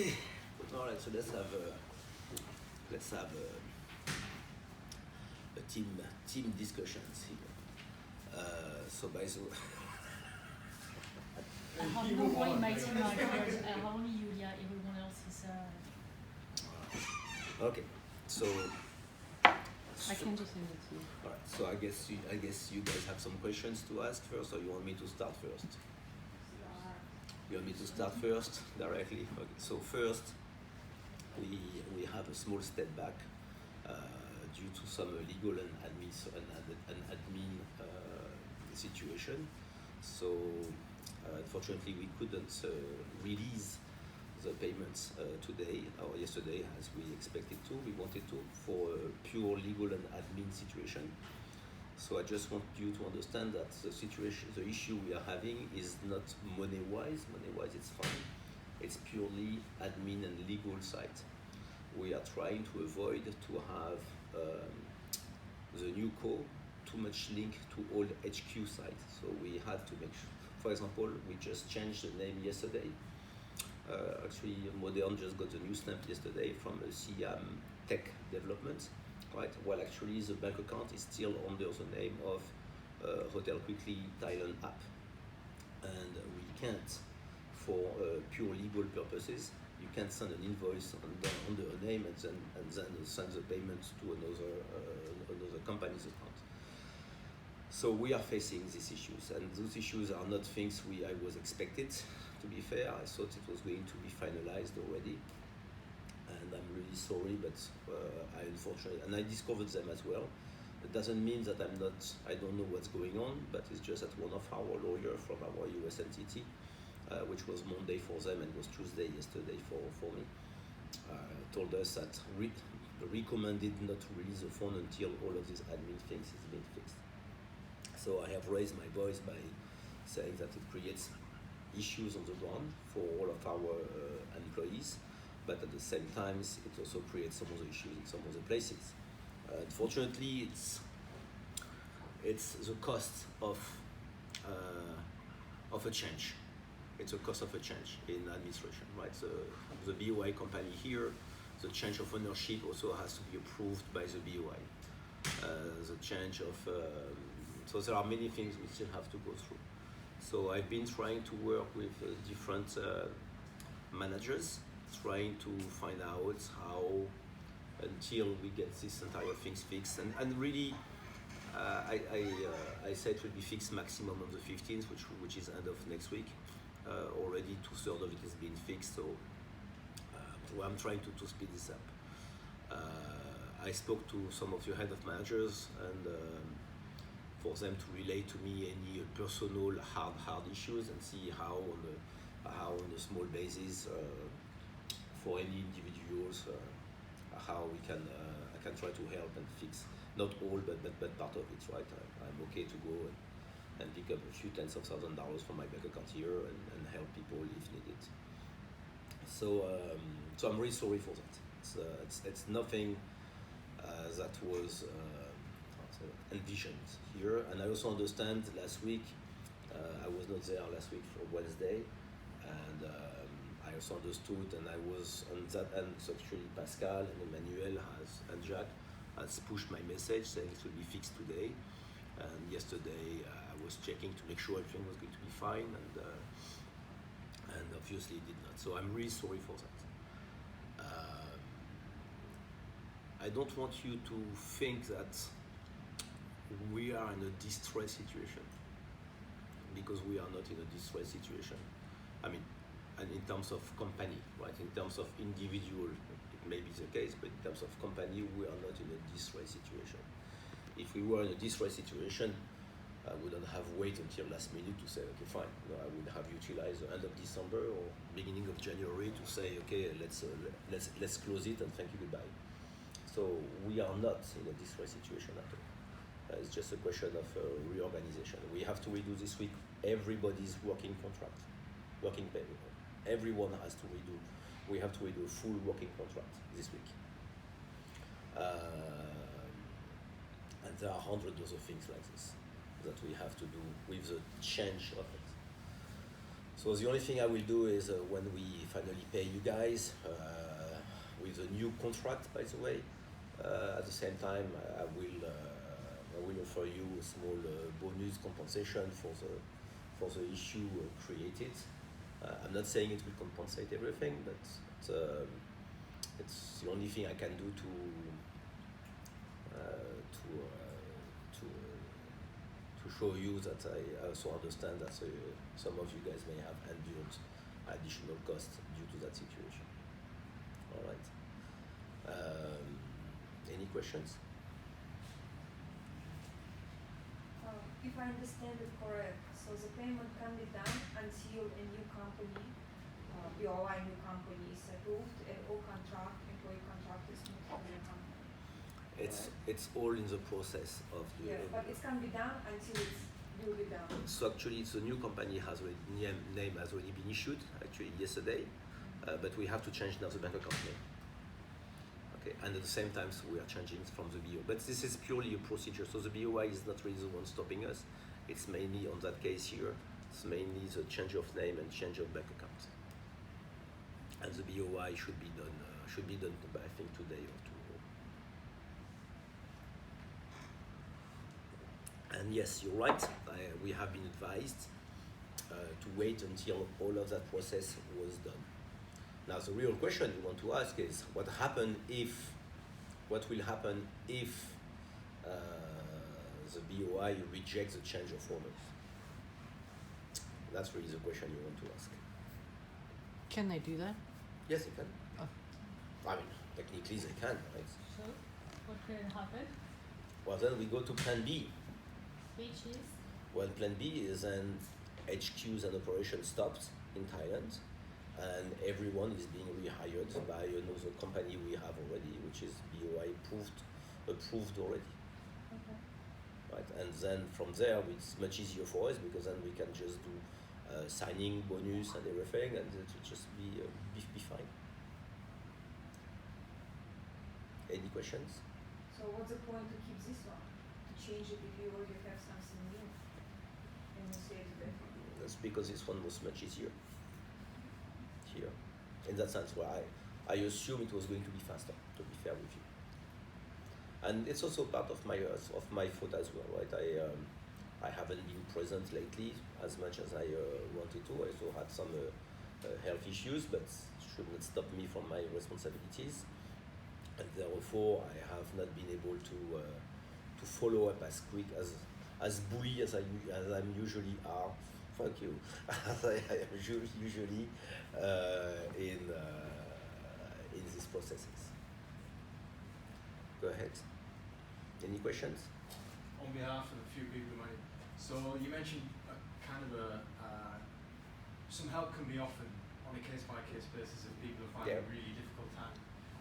Okay. All right. So let's have a team discussions here. So by the I have no way in my team because only you, yeah, everyone else is. Okay. So. I can just send it to you. All right. So I guess you guys have some questions to ask first, or you want me to start first? You want me to start first directly? Okay. So first, we have a small step back due to some legal and admin situation. So unfortunately, we couldn't release the payments today or yesterday as we expected to. We wanted to for a pure legal and admin situation. So I just want you to understand that the issue we are having is not money-wise. Money-wise, it's fine. It's purely admin and legal side. We are trying to avoid to have the new co too much link to old HQ sites. So we had to make sure, for example, we just changed the name yesterday. Actually, Modern just got a new stamp yesterday from a Siam Tech Development, right? While actually the bank account is still under the name of HotelQuickly Thailand app, and we can't, for pure legal purposes, you can't send an invoice under a name and then send the payment to another company's account. So we are facing these issues, and those issues are not things I was expected. To be fair, I thought it was going to be finalized already, and I'm really sorry, but I unfortunately, and I discovered them as well. It doesn't mean that I don't know what's going on, but it's just that one of our lawyers from our US entity, which was Monday for them and was Tuesday yesterday for me, told us that recommended not to release the phone until all of these admin things is being fixed. So I have raised my voice by saying that it creates issues on the ground for all of our employees, but at the same time it also creates some other issues in some other places. Unfortunately, it's the cost of a change. It's a cost of a change in administration, right? The BOI company here, the change of ownership also has to be approved by the BOI. The change of so there are many things we still have to go through. So I've been trying to work with different managers, trying to find out how, until we get this entire things fixed, and really, I said it will be fixed maximum on the 15th, which is end of next week. Already 2/3 of it is being fixed, so I'm trying to speed this up. I spoke to some of your head of managers and for them to relay to me any personal hard issues and see how on a small basis for any individuals how I can try to help and fix not all but part of it, right? I'm okay to go and pick up a few tens of $1,000s from my bank account here and help people if needed. So I'm really sorry for that. It's nothing that was envisioned here, and I also understand last week I was not there last week for Wednesday, and I also understood, and I was on that end. So actually Pascal and Emmanuel and Jacques has pushed my message saying it will be fixed today, and yesterday I was checking to make sure everything was going to be fine, and obviously it did not. So I'm really sorry for that. I don't want you to think that we are in a distress situation, because we are not in a distress situation. I mean, and in terms of company, right? In terms of individual, it may be the case, but in terms of company, we are not in a distress situation. If we were in a distress situation, I wouldn't have waited until last minute to say, okay, fine. No, I would have utilized the end of December or beginning of January to say, okay, let's close it and thank you, goodbye. So we are not in a distress situation at all. It's just a question of reorganization. We have to redo this week everybody's working contract, working payment. Everyone has to redo. We have to redo a full working contract this week. And there are hundreds of things like this that we have to do with the change of it. So the only thing I will do is when we finally pay you guys with a new contract, by the way, at the same time I will offer you a small bonus compensation for the issue created. I'm not saying it will compensate everything, but it's the only thing I can do to show you that I also understand that some of you guys may have endured additional costs due to that situation. All right. Any questions? If I understand it correct, so the payment can be done until a new company, BOI new company is approved, and all employee contract is moved to the company. It's all in the process of the. Yeah, but it can be done until it will be done. So actually, the new company has already name has already been issued actually yesterday, but we have to change now the bank account name. Okay, and at the same time, so we are changing from the BO. But this is purely a procedure. So the BOI is not really the one stopping us. It's mainly on that case here. It's mainly the change of name and change of bank account. And the BOI should be done. I think today or tomorrow. And yes, you're right. We have been advised to wait until all of that process was done. Now, the real question you want to ask is, what will happen if the BOI rejects the change of owners? That's really the question you want to ask. Can they do that? Yes, they can. Oh. I mean, technically they can, right? So, what can happen? Well, then we go to Plan B. Which is? Well, Plan B is an HQs and operations stopped in Thailand, and everyone is being rehired by another company we have already, which is BOI approved already. Okay. Right, and then from there it's much easier for us because then we can just do signing bonus and everything, and it will just be fine. Any questions? So what's the point to keep this one? To change it if you already have something new and you say it better? That's because this one was much easier here. In that sense, where I assume it was going to be faster, to be fair with you. And it's also part of my fault as well, right? I haven't been present lately as much as I wanted to. I also had some health issues, but should not stop me from my responsibilities. And therefore, I have not been able to follow up as quick as bully as I'm usually are. Thank you. As I am usually in these processes. Go ahead. Any questions? On behalf of a few people, so you mentioned some help can be offered on a case-by-case basis if people are finding a really difficult time.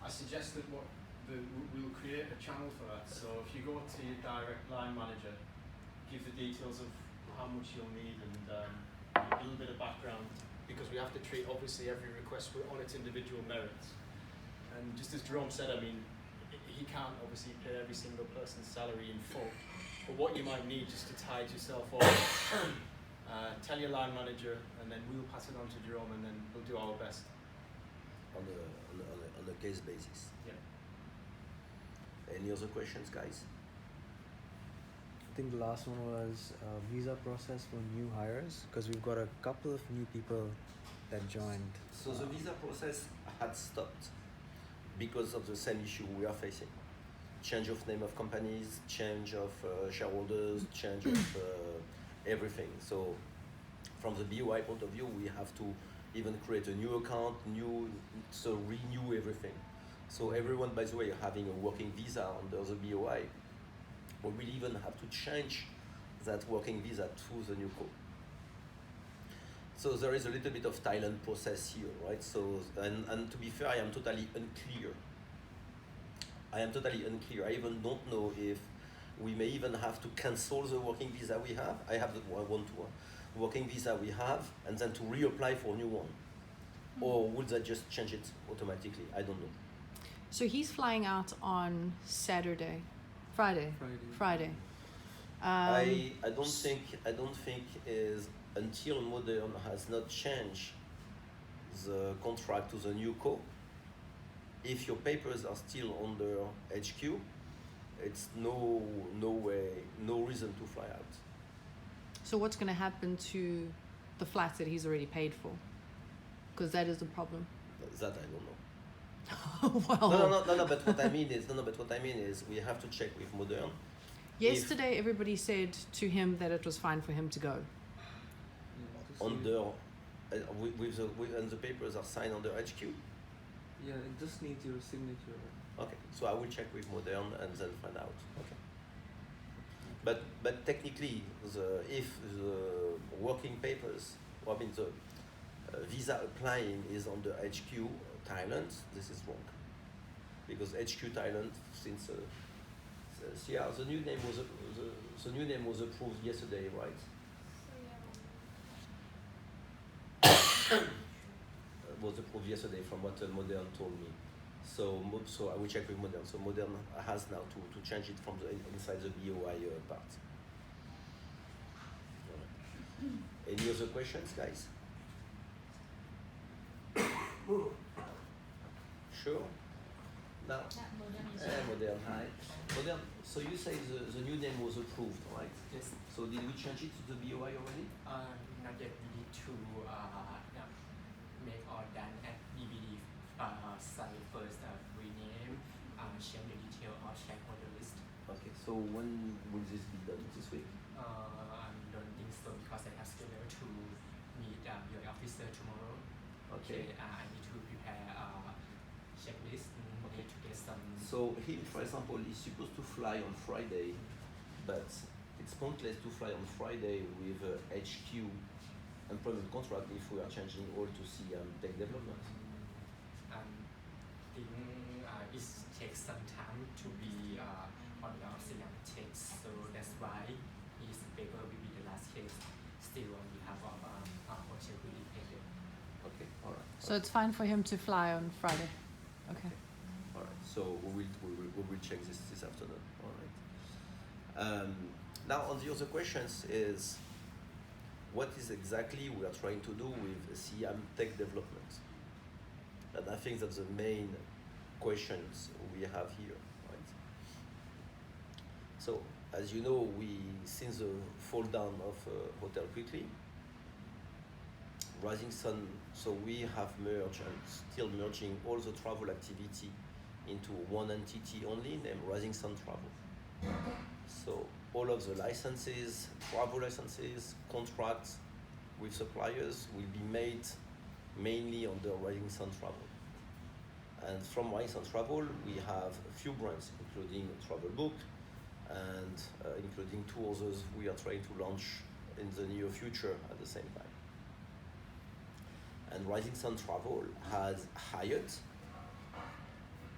I suggest that we'll create a channel for that. So if you go to your direct line manager, give the details of how much you'll need and a little bit of background, because we have to treat obviously every request on its individual merits. And just as Jerome said, I mean, he can't obviously pay every single person's salary in full, but what you might need just to tide yourself over, tell your line manager, and then we'll pass it on to Jerome, and then we'll do our best. On a case basis. Yeah. Any other questions, guys? I think the last one was visa process for new hires, because we've got a couple of new people that joined. So the visa process had stopped because of the same issue we are facing. Change of name of companies, change of shareholders, change of everything. So from the BOI point of view, we have to even create a new account, renew everything. So everyone, by the way, having a working visa under the BOI, we will even have to change that working visa to the new code. So there is a little bit of Thailand process here, right? So, and to be fair, I am totally unclear. I even don't know if we may even have to cancel the working visa we have. I have the working visa we have, and then to reapply for a new one. Or would that just change it automatically? I don't know. So he's flying out on Friday. Friday. I don't think is until Modern has not changed the contract to the new co, if your papers are still under HQ, it's no way, no reason to fly out. So what's going to happen to the flats that he's already paid for? Because that is the problem. That I don't know. Well, No. But what I mean is, we have to check with Modern. yesterday everybody said to him that it was fine for him to go. Under, and the papers are signed under HQ. Yeah, it just needs your signature. Okay, so I will check with Modern and then find out. Okay. But technically, if the working papers, or I mean the visa applying is under HQ Thailand, this is wrong, because HQ Thailand since the new name was approved yesterday, right? Was approved yesterday from what Modern told me. So I will check with Modern. So Modern has now to change it from the inside the BOI part. Alright. Any other questions, guys? Sure. Now, That Modern is Modern, hi. Modern. So you say the new name was approved, right? Yes. So did we change it to the BOI already? Not yet. We need to make all done at DVD site first. Rename, change the detail of shareholder list. Okay. So when will this be done? This week? I don't think so because I have scheduled to meet your officer tomorrow. Okay. I need to prepare a checklist. Need to get some. So he, for example, is supposed to fly on Friday, but it's pointless to fly on Friday with HQ employment contract if we are changing all to tech development. Think it takes some time to be on the Siam text, so that's why his paper will be the last case. Still on behalf of HotelQuickly. Okay, all right. So it's fine for him to fly on Friday. Okay. All right. So we will check this afternoon. All right. Now on the other questions is, what is exactly we are trying to do with Siam tech development? And I think that's the main questions we have here, right? So as you know, since the fall down of HotelQuickly, Rising Sun, so we have merged and still merging all the travel activity into one entity only named Rising Sun Travel. So all of the licenses, travel licenses, contracts with suppliers will be made mainly under Rising Sun Travel. And from Rising Sun Travel, we have a few brands, including Travelbook and including two others we are trying to launch in the near future at the same time. And Rising Sun Travel has hired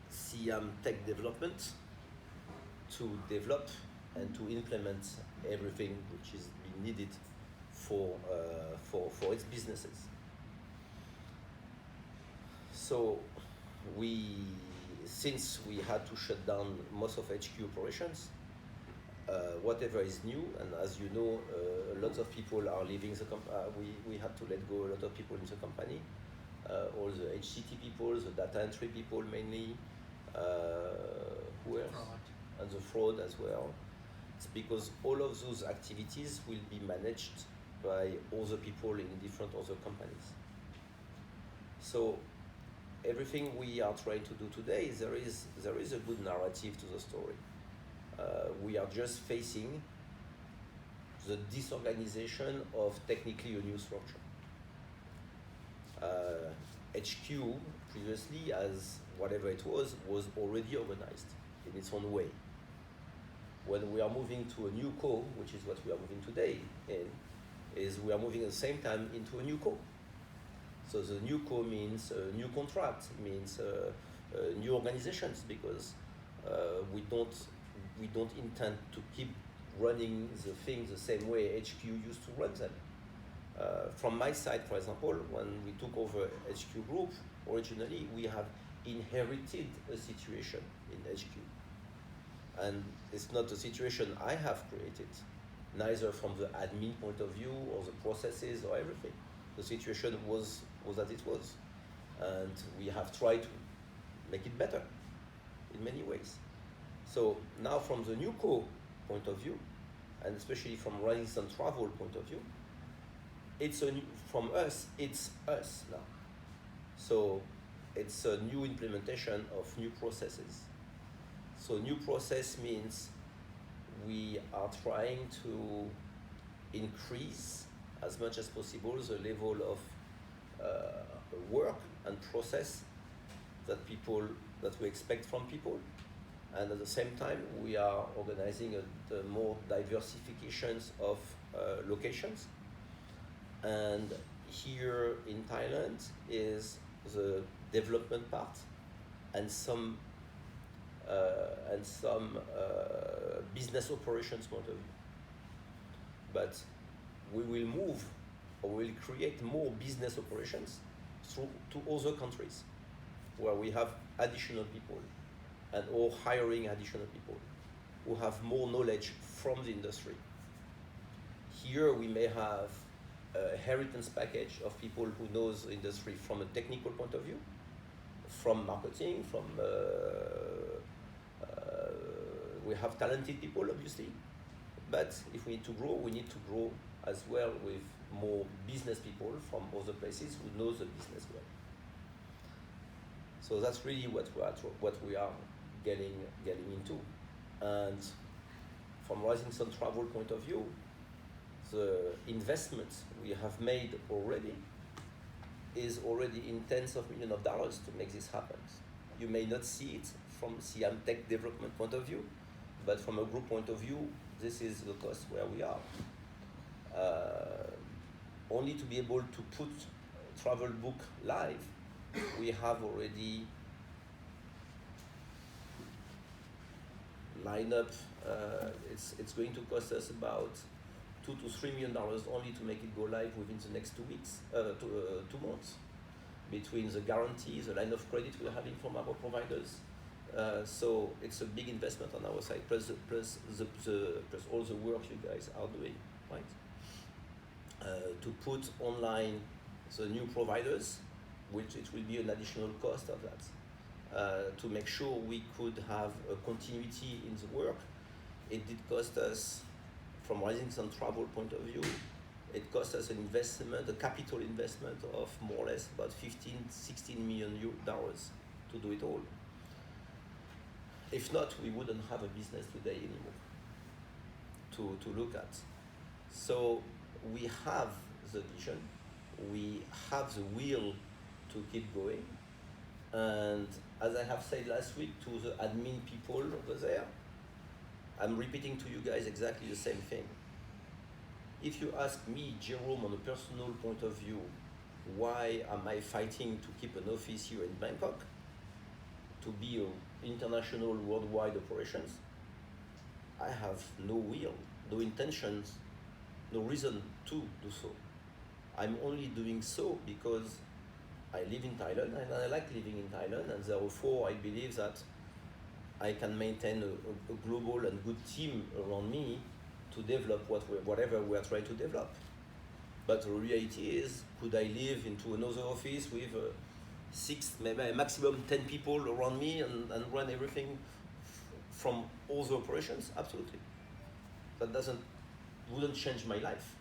Siam Tech Development to develop and to implement everything which is being needed for its businesses. So since we had to shut down most of HQ operations, whatever is new, and as you know, a lot of people are leaving the company. We had to let go a lot of people in the company, all the HCT people, the data entry people mainly, who else? Fraud. And the fraud as well. It's because all of those activities will be managed by other people in different other companies. So everything we are trying to do today, there is a good narrative to the story. We are just facing the disorganization of technically a new structure. HQ previously, as whatever it was already organized in its own way. When we are moving to a new co, which is what we are moving today in, is we are moving at the same time into a new co. So the new co means new contract, means new organizations, because we don't intend to keep running the things the same way HQ used to run them. From my side, for example, when we took over HQ Group, originally we have inherited a situation in HQ. And it's not a situation I have created. neither from the admin point of view or the processes or everything. The situation was as it was, and we have tried to make it better in many ways. So now from the new co point of view, and especially from Rising Sun Travel point of view, it's from us, it's us now. So it's a new implementation of new processes. So new process means we are trying to increase as much as possible the level of work and process that we expect from people, and at the same time we are organizing the more diversifications of locations. And here in Thailand is the development part and some business operations point of view. But we will move, or we will create more business operations to other countries where we have additional people and or hiring additional people who have more knowledge from the industry. Here we may have a inheritance package of people who knows the industry from a technical point of view, from marketing, from we have talented people obviously, but if we need to grow, we need to grow as well with more business people from other places who knows the business well. So that's really what we are getting into. And from Rising Sun Travel point of view, the investments we have made already is already in tens of millions of dollars to make this happen. You may not see it from Siam Tech development point of view, but from a group point of view, this is the cost where we are. Only to be able to put travel book live, we have already lined up. It's going to cost us about $2 to $3 million only to make it go live within the next 2 weeks, 2 months, between the guarantee, the line of credit we're having from our providers. So it's a big investment on our side, plus all the work you guys are doing, right? To put online the new providers, which it will be an additional cost of that. To make sure we could have a continuity in the work, it did cost us, from Rising Sun Travel point of view, it cost us an investment, a capital investment of more or less about $16 million to do it all. If not, we wouldn't have a business today anymore to look at. So we have the vision, we have the will to keep going, and as I have said last week to the admin people over there, I'm repeating to you guys exactly the same thing. If you ask me, Jérome, on a personal point of view, why am I fighting to keep an office here in Bangkok, to be an international worldwide operations, I have no will, no intentions, no reason to do so. I'm only doing so because I live in Thailand and I like living in Thailand, and therefore I believe that I can maintain a global and good team around me to develop whatever we are trying to develop. But the reality is, could I live into another office with 6, maybe maximum 10 people around me and run everything from all the operations? Absolutely. That wouldn't change my life.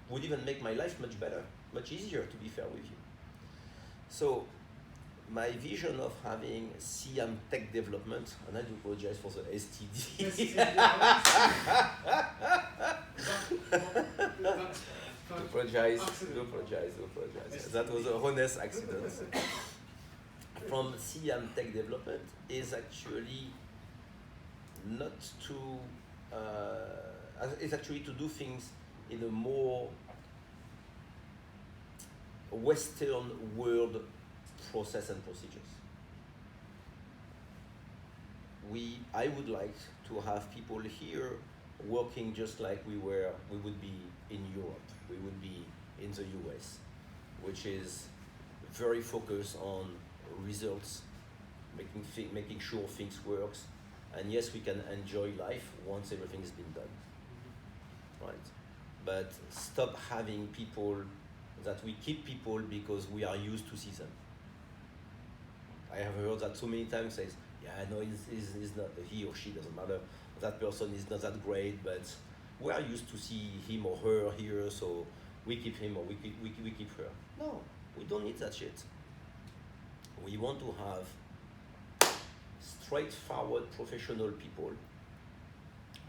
It would even make my life much better, much easier, to be fair with you. So my vision of having Siam Tech development, and I do apologize for the STD. Do apologize. That was a honest accident. From Siam Tech development is actually not to, it's actually to do things in a more Western world process and procedures. I would like to have people here working just like we would be in Europe, we would be in the US, which is very focused on results, making sure things works, and yes, we can enjoy life once everything's been done, right? But stop having people that we keep people because we are used to see them. I have heard that so many times says, yeah, no, he's not, he or she doesn't matter. That person is not that great, but we are used to see him or her here, so we keep him or we keep her. No, we don't need that shit. We want to have straightforward professional people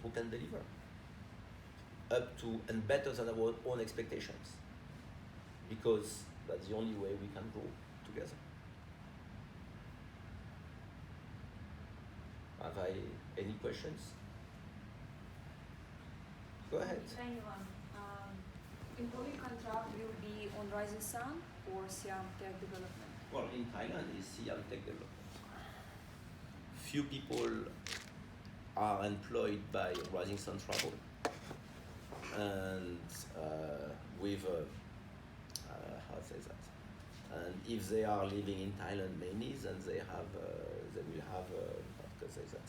who can deliver up to and better than our own expectations, because that's the only way we can grow together. Have I any questions? Go ahead. Anyone. Employee contract will be on Rising Sun or Siam Tech Development? Well, in Thailand is Siam Tech Development. Few people are employed by Rising Sun Travel, and with how to say that. And if they are living in Thailand mainly, then they have they will have how to say that.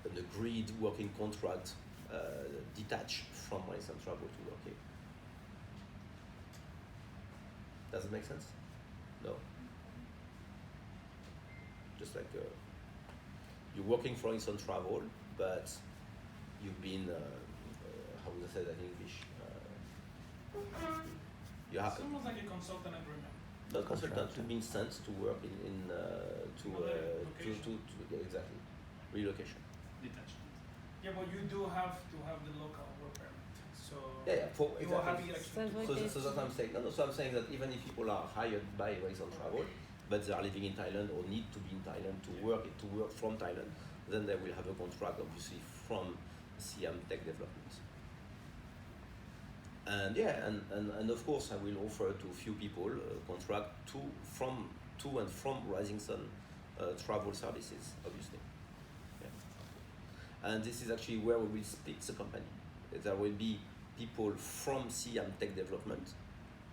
An agreed working contract detached from Rising Sun Travel to work here. Does it make sense? No. Just like you're working for Rising Sun Travel, but you've been how would I say that in English? You have It's almost like a consultant agreement. the consultant who's been sent to work to exactly relocation. Detachment. Yeah, but you do have to have the local work permit. So Yeah, for you exactly. are having like So So that's what I'm saying. No, so I'm saying that even if people are hired by Rising Sun Travel, but they are living in Thailand or need to be in Thailand to work from Thailand, then they will have a contract obviously from Siam Tech Development. And yeah, and of course I will offer to few people a contract to and from Rising Sun Travel Services, obviously. Yeah. And this is actually where we will split the company. There will be people from Siam Tech Development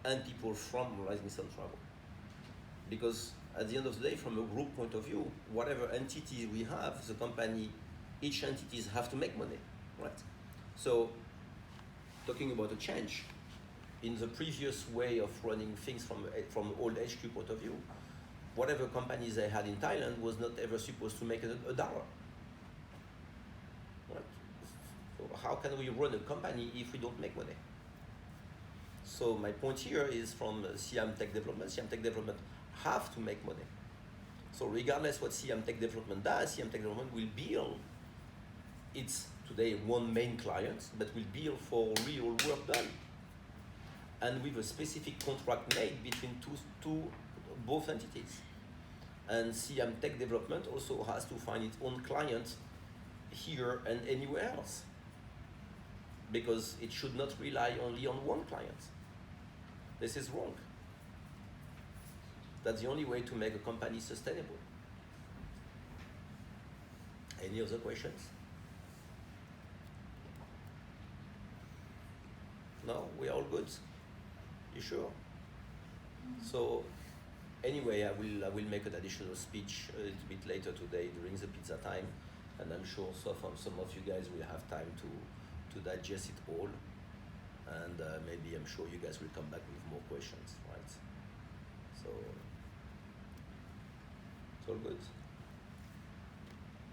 and people from Rising Sun Travel. Because at the end of the day, from a group point of view, whatever entity we have, the company, each entities have to make money, right? So, talking about a change, in the previous way of running things from old HQ point of view, whatever companies they had in Thailand was not ever supposed to make a dollar. Right? So how can we run a company if we don't make money? So my point here is from Siam Tech Development. Siam Tech Development have to make money. So regardless what Siam Tech Development does, Siam Tech Development will bill its today one main client, but will bill for real work done. And with a specific contract made between both entities. And Siam Tech Development also has to find its own client here and anywhere else, because it should not rely only on one client. This is wrong. That's the only way to make a company sustainable. Any other questions? No, we are all good. You sure? So, anyway, I will make an additional speech a little bit later today during the pizza time, and I'm sure some of you guys will have time to digest it all, and maybe I'm sure you guys will come back with more questions, right? So, it's all good.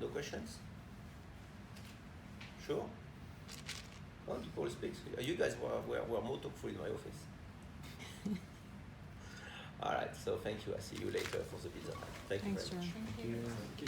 No questions? Sure. Well, people speak. You guys were more talkful in my office. All right, so thank you. I'll see you later for the pizza time. Thank you Thanks, very much. Jerome. Thank you. Yeah.